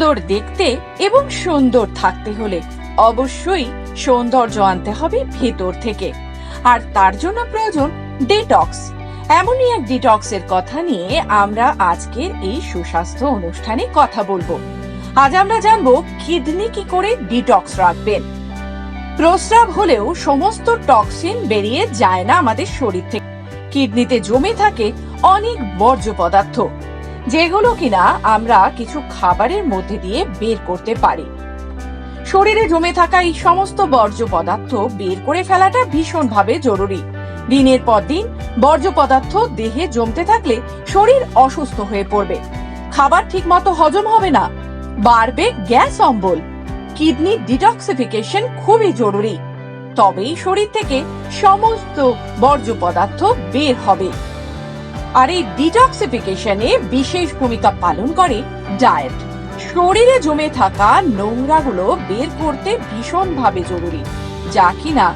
সুন্দর দেখতে এবং সুন্দর থাকতে হলে অবশ্যই সৌন্দর্য আনতে হবে ভেতর থেকে, আর তার জন্য প্রয়োজন ডিটক্স। এমনই এক ডিটক্সের কথা নিয়ে আমরা আজকের এই সুস্বাস্থ্য অনুষ্ঠানে কথা বলবো। আজ আমরা জানবো কিডনি কি করে ডিটক্স রাখবেন। প্রস্রাব হলেও সমস্ত টক্সিন বেরিয়ে যায় না আমাদের শরীর থেকে। কিডনিতে জমে থাকে অনেক বর্জ্য পদার্থ, যেগুলো কিনা আমরা কিছু খাবারের মধ্যে দিয়ে বের করতে পারি। শরীরে জমে থাকা এই সমস্ত বর্জ্য পদার্থ বের করে ফেলাটা ভীষণভাবে জরুরি। দিনের পর দিন বর্জ্য পদার্থ দেহে জমতে থাকলে শরীর অসুস্থ হয়ে পড়বে, খাবার ঠিকমতো হজম হবে না, বাড়বে গ্যাস অম্বল। কিডনি ডিটক্সিফিকেশন খুবই জরুরি, তবেই শরীর থেকে সমস্ত বর্জ্য পদার্থ বের হবে। আর এই ডিটক্সিফিকেশনে বিশেষ ভূমিকা পালন করে ডায়েট। শরীরে জমে থাকা নোংরাগুলো বের করতে ভীষণভাবে জরুরি, যা কিনা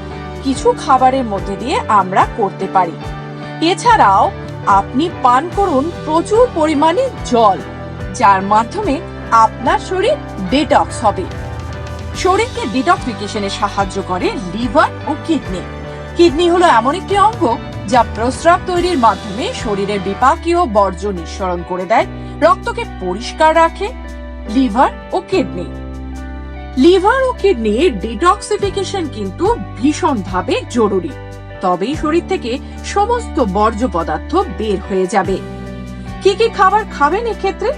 কিছু খাবারের মধ্যে দিয়ে আমরা করতে পারি। এছাড়াও আপনি পান করুন প্রচুর পরিমাণে জল, যার মাধ্যমে আপনার শরীর ডিটক্স হবে। শরীরকে ডিটক্সিফিকেশনে সাহায্য করে লিভার ও কিডনি। কিডনি হলো এমন একটি অঙ্গ যা প্রস্রাব তৈরির মাধ্যমে শরীরের বিপাকীয় বর্জ্য নিঃসরণ করে দেয়, রক্তকে পরিষ্কার রাখে। লিভার ও কিডনির ডিটক্সিফিকেশন কিন্তু ভীষণভাবে জরুরি, তবেই শরীর থেকে সমস্ত বর্জ্য পদার্থ বের হয়ে যাবে। কি কি খাবার খাবেন এক্ষেত্রে?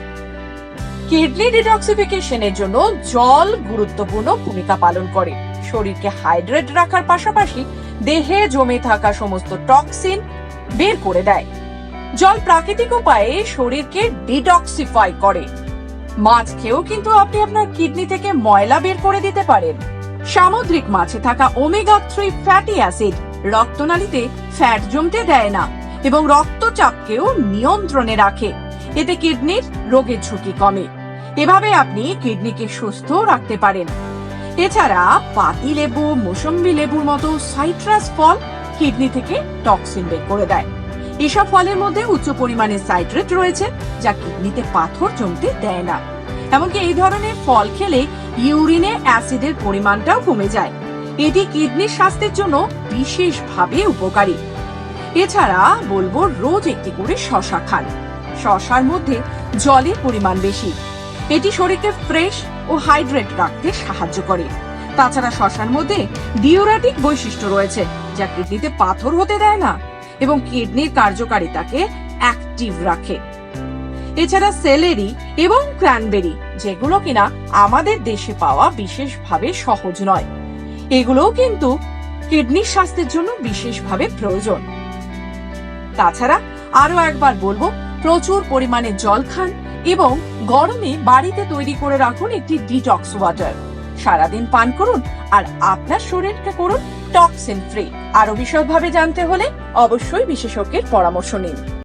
কিডনি ডিটক্সিফিকেশনের জন্য জল গুরুত্বপূর্ণ ভূমিকা পালন করে। শরীরকে হাইড্রেট রাখার পাশাপাশি দেহে জমে থাকা সমস্ত টক্সিন বের করে দেয়। জল প্রাকৃতিক উপায়ে শরীরকে ডিটক্সিফাই করে। মাছ খেয়েও কিন্তু আপনি আপনার কিডনি থেকে ময়লা বের করে দিতে পারেন। সামুদ্রিক মাছে থাকা ওমেগা 3 ফ্যাটি অ্যাসিড রক্তনালীতে ফ্যাট জমতে দেয় না এবং রক্তচাপকেও নিয়ন্ত্রণে রাখে। এতে কিডনির রোগের ঝুঁকি কমে। এভাবে আপনি কিডনিকে সুস্থ রাখতে পারেন। এছাড়া পাতি লেবু, মৌসম্বি লেবুর মতো সাইট্রাস ফল কিডনি থেকে টক্সিন বের করে দেয়। এসব ফলের মধ্যে উচ্চ পরিমাণে সাইট্রেট রয়েছে, যা কিডনিতে পাথর জমতে দেয় না। এমনকি এই ধরনের ফল খেলে ইউরিনে অ্যাসিডের পরিমাণটাও কমে যায়। এটি কিডনির স্বাস্থ্যের জন্য বিশেষভাবে উপকারী। এছাড়া বলবো রোজ একটি করে শসা খান। শসার মধ্যে জলের পরিমাণ বেশি, এটি শরীরকে ফ্রেশ ও হাইড্রেট রাখতে সাহায্য করে। তাছাড়া শসার মধ্যে ডিউরেটিক বৈশিষ্ট্য রয়েছে, যা কিডনিতে পাথর হতে দেয় না এবং কিডনির কার্যকারিতাকে অ্যাক্টিভ রাখে। এছাড়া সেলেরি এবং ক্র্যানবেরি, যেগুলো কিনা আমাদের দেশে পাওয়া বিশেষভাবে সহজ নয়, এগুলোও কিন্তু কিডনির স্বাস্থ্যের জন্য বিশেষভাবে প্রয়োজন। তাছাড়া আরো একবার বলবো, প্রচুর পরিমাণে জল খান এবং গরমে বাড়িতে তৈরি করে রাখুন একটি ডিটক্স ওয়াটার। সারাদিন পান করুন আর আপনার শরীরকে করুন টক্সিন ফ্রি। আরো বিশদভাবে জানতে হলে অবশ্যই বিশেষজ্ঞের পরামর্শ নিন।